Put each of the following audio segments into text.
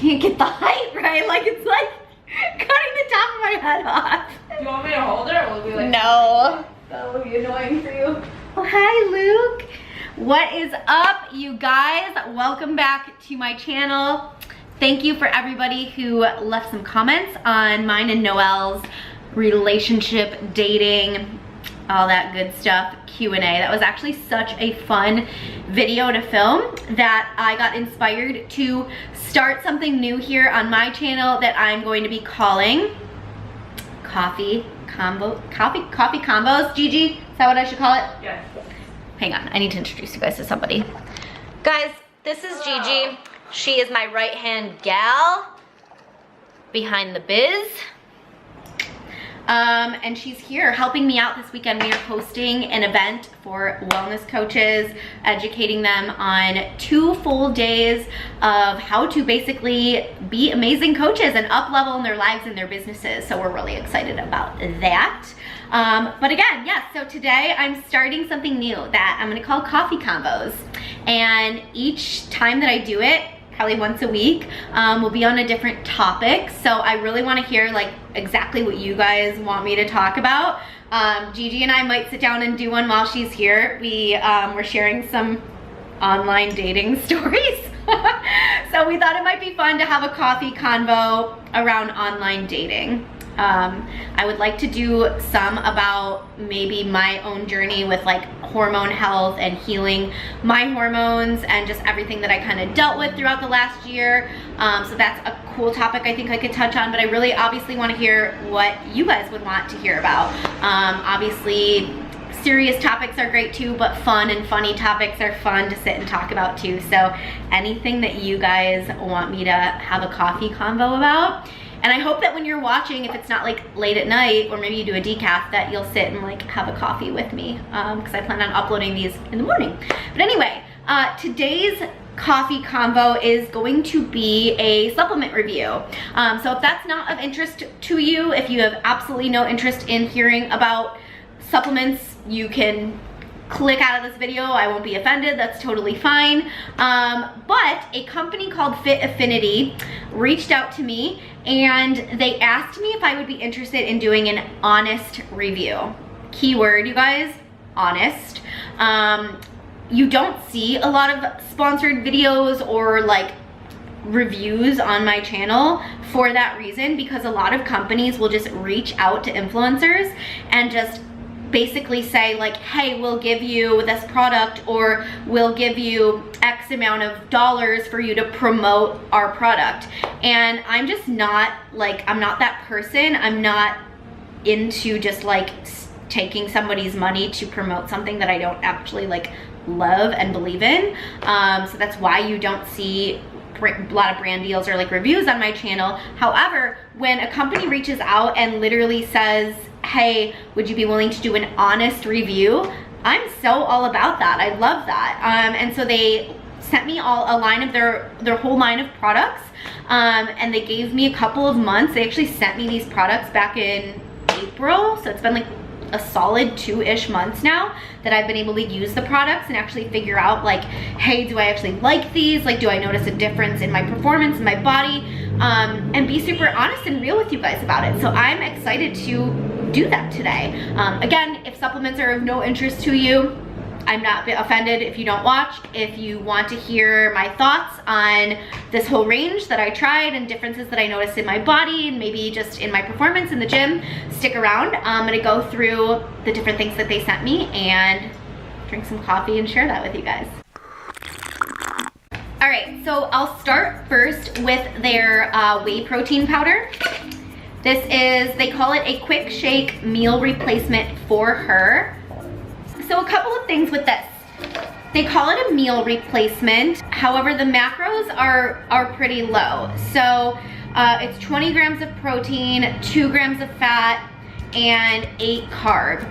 can't get the height right. Like it's like cutting the top of my head off. Do you want me to hold it, or will we like? No. That would be annoying for you. Oh, hi, Luke. What is up, you guys? Welcome back to my channel. Thank you for everybody who left some comments on mine and Noelle's relationship, dating, all that good stuff, Q&A. That was actually such a fun video to film that I got inspired to start something new here on my channel that I'm going to be calling Coffee Combos. Gigi, is that what I should call it? Yes. Hang on, I need to introduce you guys to somebody. Guys, this is Gigi. She is my right-hand gal behind the biz. And she's here helping me out this weekend. We are hosting an event for wellness coaches, educating them on 2 full days of how to basically be amazing coaches and up level in their lives and their businesses. So we're really excited about that. But again, yes, so today I'm starting something new that I'm gonna call Coffee Combos. And each time that I do it, probably once a week, we'll be on a different topic. So I really want to hear like exactly what you guys want me to talk about. Gigi and I might sit down and do one while she's here. We're sharing some online dating stories. So we thought it might be fun to have a coffee convo around online dating. I would like to do some about maybe my own journey with like hormone health and healing my hormones and just everything that I kind of dealt with throughout the last year. So that's a cool topic I think I could touch on, but I really obviously want to hear what you guys would want to hear about. Obviously serious topics are great too, but fun and funny topics are fun to sit and talk about too. So anything that you guys want me to have a coffee convo about. And I hope that when you're watching, if it's not like late at night or maybe you do a decaf, that you'll sit and like have a coffee with me, because I plan on uploading these in the morning. But anyway, today's coffee convo is going to be a supplement review. So if that's not of interest to you, if you have absolutely no interest in hearing about supplements, you can click out of this video. I won't be offended, that's totally fine. But a company called Fit Affinity reached out to me and they asked me if I would be interested in doing an honest review. Keyword, you guys, honest. You don't see a lot of sponsored videos or like reviews on my channel for that reason, because a lot of companies will just reach out to influencers and just basically say like, hey, we'll give you this product or we'll give you X amount of dollars for you to promote our product. And I'm just not like, I'm not that person. I'm not into just like taking somebody's money to promote something that I don't actually like love and believe in. So that's why you don't see a lot of brand deals or like reviews on my channel. However, when a company reaches out and literally says, hey, would you be willing to do an honest review? I'm so all about that. I love that. And so they sent me a line of their whole line of products, and they gave me a couple of months. They actually sent me these products back in April, so it's been like a solid 2-ish months now that I've been able to use the products and actually figure out like, hey, do I actually like these? Like, do I notice a difference in my performance, in my body? And be super honest and real with you guys about it. So I'm excited to do that today. Again, if supplements are of no interest to you, I'm not offended if you don't watch. If you want to hear my thoughts on this whole range that I tried and differences that I noticed in my body and maybe just in my performance in the gym, stick around. I'm gonna go through the different things that they sent me and drink some coffee and share that with you guys. All right, so I'll start first with their whey protein powder. This is, they call it a quick shake meal replacement for her. So a couple of things with this. They call it a meal replacement. However, the macros are pretty low. So it's 20 grams of protein, 2 grams of fat, and 8 carb,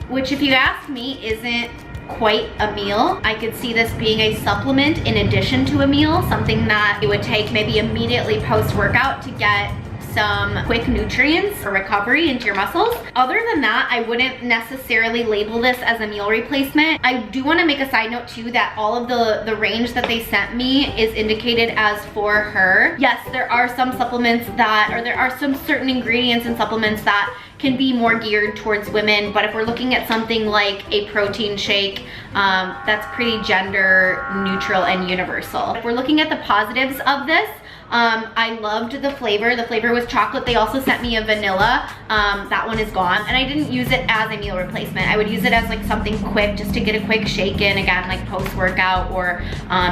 which if you ask me, isn't quite a meal. I could see this being a supplement in addition to a meal, something that you would take maybe immediately post-workout to get some quick nutrients for recovery into your muscles. Other than that, I wouldn't necessarily label this as a meal replacement. I do want to make a side note too that all of the range that they sent me is indicated as for her. Yes, there are some supplements that, or there are some certain ingredients in supplements that can be more geared towards women, but if we're looking at something like a protein shake, that's pretty gender neutral and universal. If we're looking at the positives of this, I loved the flavor. The flavor was chocolate. They also sent me a vanilla. That one is gone. And I didn't use it as a meal replacement. I would use it as like something quick just to get a quick shake in, again, like post-workout, or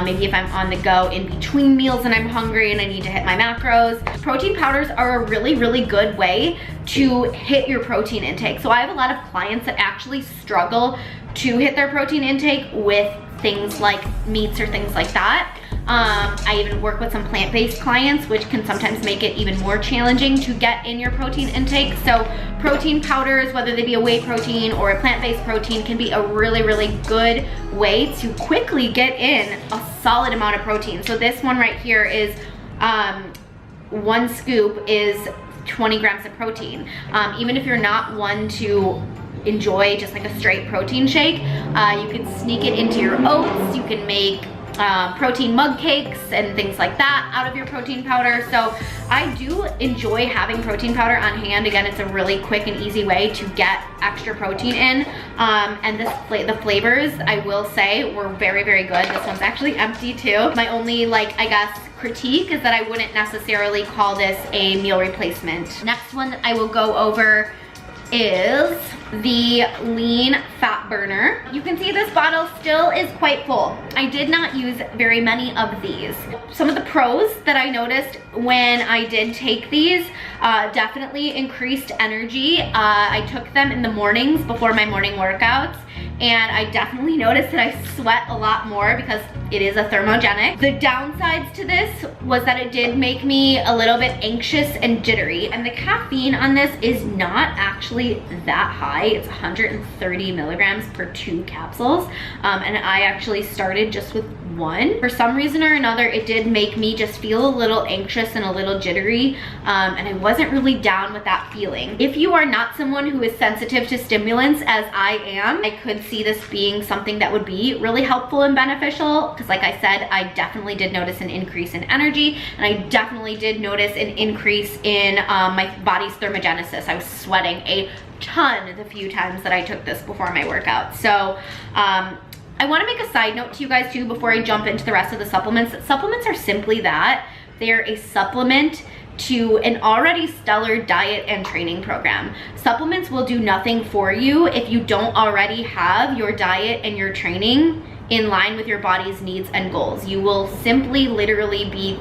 maybe if I'm on the go in between meals and I'm hungry and I need to hit my macros. Protein powders are a really, really good way to hit your protein intake. So I have a lot of clients that actually struggle to hit their protein intake with things like meats or things like that. I even work with some plant-based clients, which can sometimes make it even more challenging to get in your protein intake. So protein powders, whether they be a whey protein or a plant-based protein, can be a really, really good way to quickly get in a solid amount of protein. So this one right here is, 1 scoop is 20 grams of protein. Even if you're not one to enjoy just like a straight protein shake, you can sneak it into your oats. You can make protein mug cakes and things like that out of your protein powder. So I do enjoy having protein powder on hand. Again, it's a really quick and easy way to get extra protein in. And the flavors, I will say, were very, very good. This one's actually empty too. My only, like, I guess, critique is that I wouldn't necessarily call this a meal replacement. Next one that I will go over is the lean fat burner. You can see this bottle still is quite full. I did not use very many of these. Some of the pros that I noticed when I did take these, definitely increased energy. I took them in the mornings before my morning workouts, and I definitely noticed that I sweat a lot more because it is a thermogenic. The downsides to this was that it did make me a little bit anxious and jittery, and the caffeine on this is not actually that high. It's 130 milligrams per 2 capsules, and I actually started just with 1. For some reason or another, it did make me just feel a little anxious and a little jittery, and I wasn't really down with that feeling. If you are not someone who is sensitive to stimulants, as I am, I could see this being something that would be really helpful and beneficial, because like I said, I definitely did notice an increase in energy, and I definitely did notice an increase in my body's thermogenesis. I was sweating a ton the few times that I took this before my workout. So I want to make a side note to you guys too before I jump into the rest of the supplements. Supplements are simply that. They're a supplement to an already stellar diet and training program. Supplements will do nothing for you if you don't already have your diet and your training in line with your body's needs and goals. You will simply literally be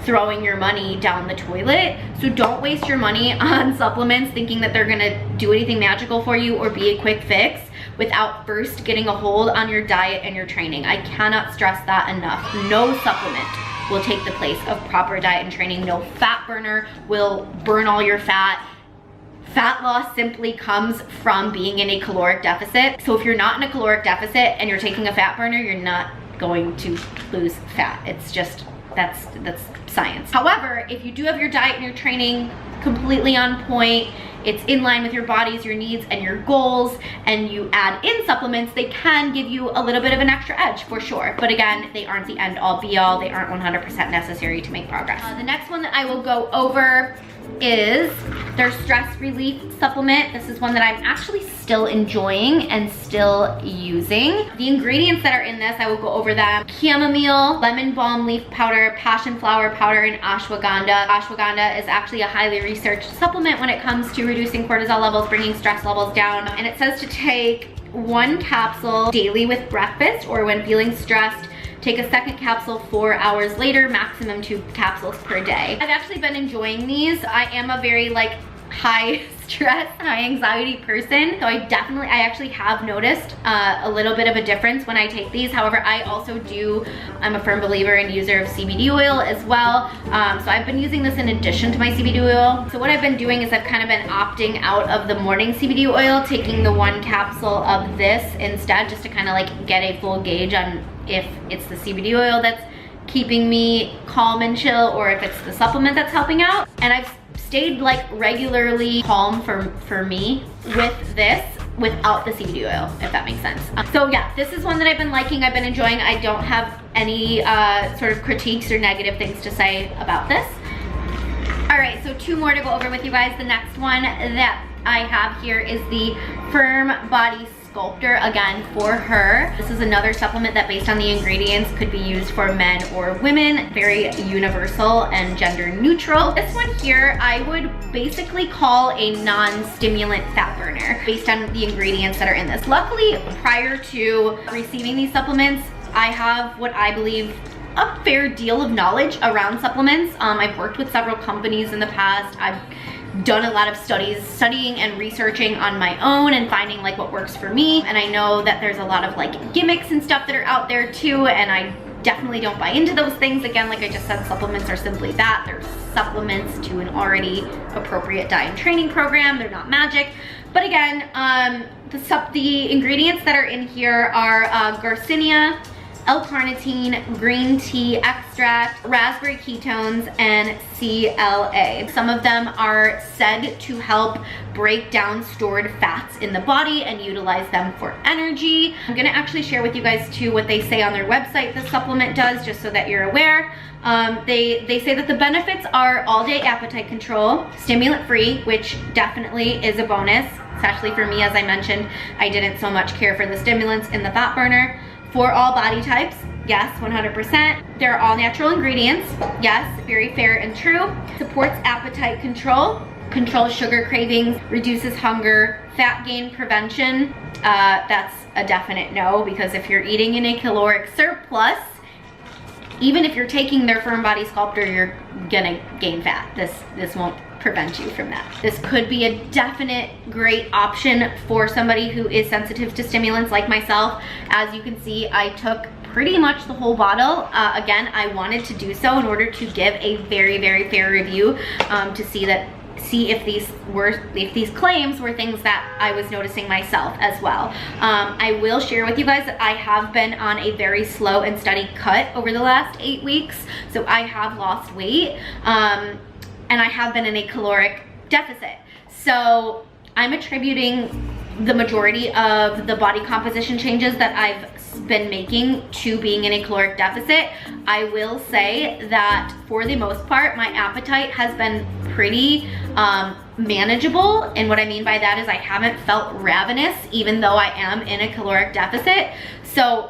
throwing your money down the toilet. So don't waste your money on supplements thinking that they're gonna do anything magical for you or be a quick fix without first getting a hold on your diet and your training. I cannot stress that enough. No supplement will take the place of proper diet and training. No fat burner will burn all your fat. Fat loss simply comes from being in a caloric deficit. So if you're not in a caloric deficit and you're taking a fat burner, you're not going to lose fat. It's just, that's science. However, if you do have your diet and your training completely on point, it's in line with your body's, your needs, and your goals, and you add in supplements, they can give you a little bit of an extra edge for sure. But again, they aren't the end all be all. They aren't 100% necessary to make progress. The next one that I will go over is their stress relief supplement. This is one that I'm actually still enjoying and still using. The ingredients that are in this, I will go over them. Chamomile, lemon balm leaf powder, passion flower powder, and ashwagandha. Ashwagandha is actually a highly researched supplement when it comes to reducing cortisol levels, bringing stress levels down. And it says to take 1 capsule daily with breakfast or when feeling stressed. Take a second capsule 4 hours later, maximum 2 capsules per day. I've actually been enjoying these. I am a very like high stress, high anxiety person. So I actually have noticed a little bit of a difference when I take these. However, I'm a firm believer and user of CBD oil as well. So I've been using this in addition to my CBD oil. So what I've been doing is I've kind of been opting out of the morning CBD oil, taking the 1 capsule of this instead, just to kind of like get a full gauge on if it's the CBD oil that's keeping me calm and chill or if it's the supplement that's helping out. And I've stayed like regularly calm for me with this without the CBD oil, if that makes sense. So yeah, this is one that I've been liking, I've been enjoying. I don't have any sort of critiques or negative things to say about this. All right, so 2 more to go over with you guys. The next one that I have here is the Firm Body Sculptor, again for her. This is another supplement that based on the ingredients could be used for men or women, very universal and gender neutral. This one here I would basically call a non-stimulant fat burner based on the ingredients that are in this. Luckily, prior to receiving these supplements, I have what I believe a fair deal of knowledge around supplements. I've worked with several companies in the past. I've done a lot of studying and researching on my own and finding like what works for me. And I know that there's a lot of like gimmicks and stuff that are out there too, and I definitely don't buy into those things. Again, like I just said, supplements are simply that. They're supplements to an already appropriate diet and training program. They're not magic. But again, the ingredients that are in here are Garcinia, L-carnitine, green tea extract, raspberry ketones, and CLA. Some of them are said to help break down stored fats in the body and utilize them for energy. I'm gonna actually share with you guys too what they say on their website the supplement does, just so that you're aware. They say that the benefits are all-day appetite control, stimulant-free, which definitely is a bonus, especially for me. As I mentioned, I didn't so much care for the stimulants in the fat burner. For all body types, yes, 100%. They're all natural ingredients, yes, very fair and true. Supports appetite control, controls sugar cravings, reduces hunger, fat gain prevention. That's a definite no, because if you're eating in a caloric surplus, even if you're taking their Firm Body Sculptor, you're gonna gain fat. This won't prevent you from that. This could be a definite great option for somebody who is sensitive to stimulants like myself. As you can see, I took pretty much the whole bottle. Again, I wanted to do so in order to give a very, very fair review to see if these claims were things that I was noticing myself as well. I will share with you guys that I have been on a very slow and steady cut over the last 8 weeks, so I have lost weight. And I have been in a caloric deficit. So I'm attributing the majority of the body composition changes that I've been making to being in a caloric deficit. I will say that for the most part, my appetite has been pretty manageable. And what I mean by that is I haven't felt ravenous, even though I am in a caloric deficit. So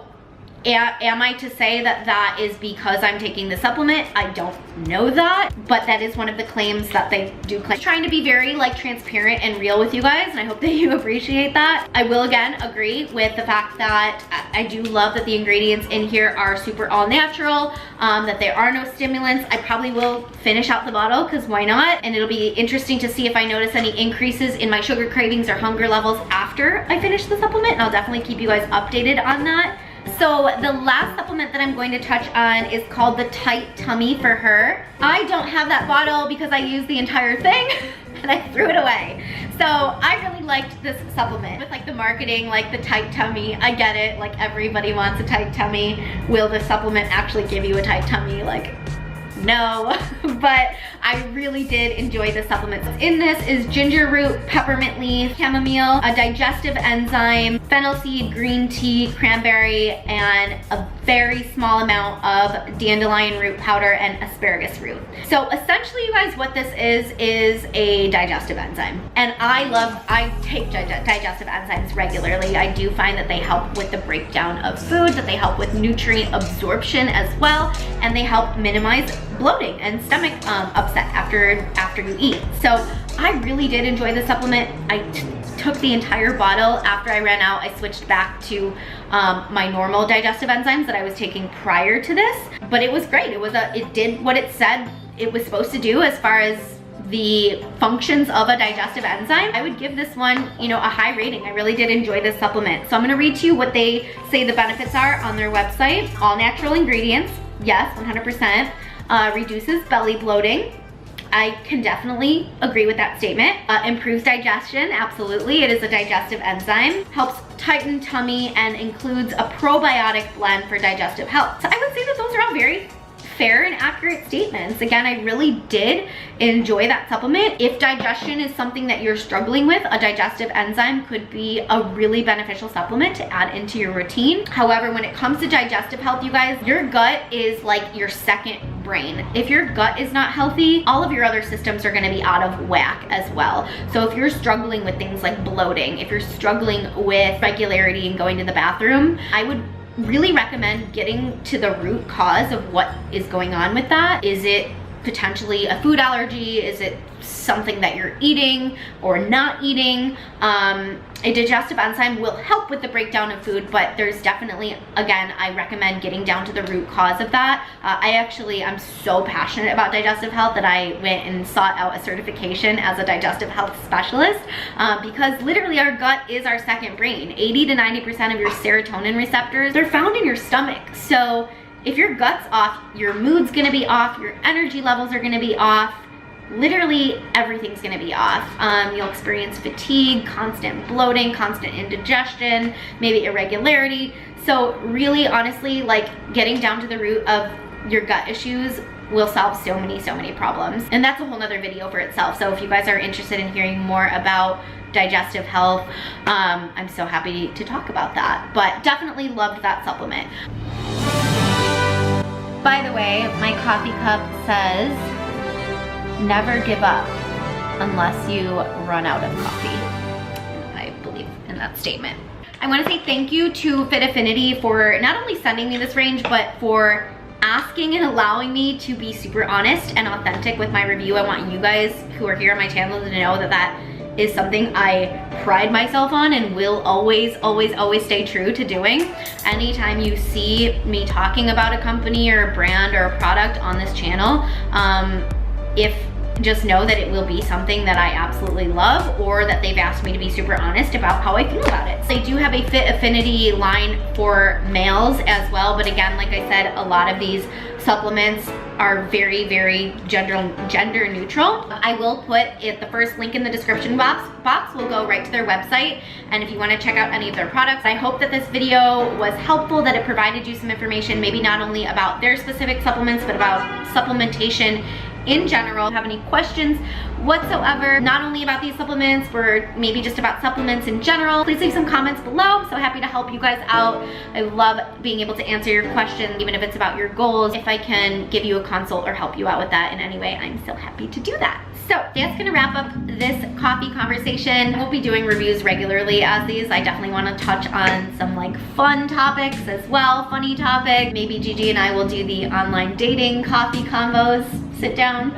am I to say that that is because I'm taking the supplement? I don't know that, but that is one of the claims that they do claim. Trying to be very like transparent and real with you guys, and I hope that you appreciate that. I will again agree with the fact that I do love that the ingredients in here are super all natural, that there are no stimulants. I probably will finish out the bottle because why not? And it'll be interesting to see if I notice any increases in my sugar cravings or hunger levels after I finish the supplement, and I'll definitely keep you guys updated on that. So the last supplement that I'm going to touch on is called the Tight Tummy for her. I don't have that bottle because I used the entire thing and I threw it away. So I really liked this supplement with like the marketing, like the tight tummy. I get it, like everybody wants a tight tummy. Will the supplement actually give you a tight tummy? Like, no, but I really did enjoy the supplements. In this is ginger root, peppermint leaf, chamomile, a digestive enzyme, fennel seed, green tea, cranberry, and a very small amount of dandelion root powder and asparagus root. So essentially, you guys, what this is a digestive enzyme. And I take digestive enzymes regularly. I do find that they help with the breakdown of food, that they help with nutrient absorption as well, and they help minimize bloating and stomach upset after you eat. So I really did enjoy the supplement. I took the entire bottle. After I ran out, I switched back to my normal digestive enzymes that I was taking prior to this, but it was great. It did what it said it was supposed to do as far as the functions of a digestive enzyme. I would give this one, you know, a high rating. I really did enjoy this supplement. So I'm gonna read to you what they say the benefits are on their website. All natural ingredients, yes, 100%. Reduces belly bloating. I can definitely agree with that statement. Improves digestion, absolutely. It is a digestive enzyme. Helps tighten tummy and includes a probiotic blend for digestive health. So I would say that those are all very fair and accurate statements. Again, I really did enjoy that supplement. If digestion is something that you're struggling with, a digestive enzyme could be a really beneficial supplement to add into your routine. However, when it comes to digestive health, you guys, your gut is like your second brain. If your gut is not healthy, all of your other systems are going to be out of whack as well. So if you're struggling with things like bloating, if you're struggling with regularity and going to the bathroom, I would really recommend getting to the root cause of what is going on with that. Is it potentially a food allergy? Is it something that you're eating or not eating? A digestive enzyme will help with the breakdown of food, but there's definitely, again, I recommend getting down to the root cause of that. I'm so passionate about digestive health that I went and sought out a certification as a digestive health specialist, because literally our gut is our second brain. 80 to 90% of your serotonin receptors, they're found in your stomach. So if your gut's off, your mood's gonna be off, your energy levels are gonna be off, literally everything's gonna be off. You'll experience fatigue, constant bloating, constant indigestion, maybe irregularity. So really, honestly, like getting down to the root of your gut issues will solve so many problems. And that's a whole nother video for itself. So if you guys are interested in hearing more about digestive health, I'm so happy to talk about that. But definitely loved that supplement. By the way, my coffee cup says, never give up unless you run out of coffee. I believe in that statement. I want to say thank you to Fit Affinity for not only sending me this range, but for asking and allowing me to be super honest and authentic with my review. I want you guys who are here on my channel to know that that is something I pride myself on and will always stay true to doing. Anytime you see me talking about a company or a brand or a product on this channel, just know that it will be something that I absolutely love, or that they've asked me to be super honest about how I feel about it. They do have a Fit Affinity line for males as well, but again, like I said, a lot of these supplements are very gender neutral. I will put the first link in the description box will go right to their website, and if you want to check out any of their products. I hope that this video was helpful, that it provided you some information, maybe not only about their specific supplements, but about supplementation in general. If you have any questions whatsoever, not only about these supplements, but maybe just about supplements in general, please leave some comments below. I'm so happy to help you guys out. I love being able to answer your questions, even if it's about your goals. If I can give you a consult or help you out with that in any way, I'm so happy to do that. So that's gonna wrap up this coffee conversation. We'll be doing reviews regularly as these. I definitely wanna touch on some like fun topics as well, funny topics. Maybe Gigi and I will do the online dating coffee combos. Sit down.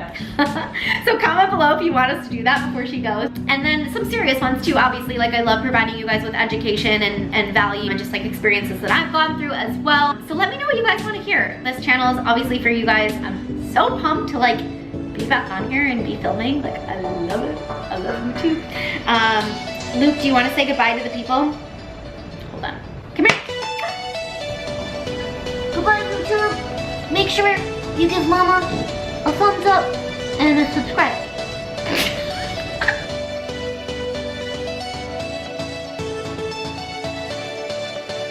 So comment below if you want us to do that before she goes. And then some serious ones too, obviously. Like I love providing you guys with education and value and just like experiences that I've gone through as well. So let me know what you guys want to hear. This channel is obviously for you guys. I'm so pumped to like be back on here and be filming. Like I love it. I love YouTube. Luke, do you want to say goodbye to the people? Hold on. Come here. Goodbye, YouTube. Make sure you give Mama a thumbs up and a subscribe.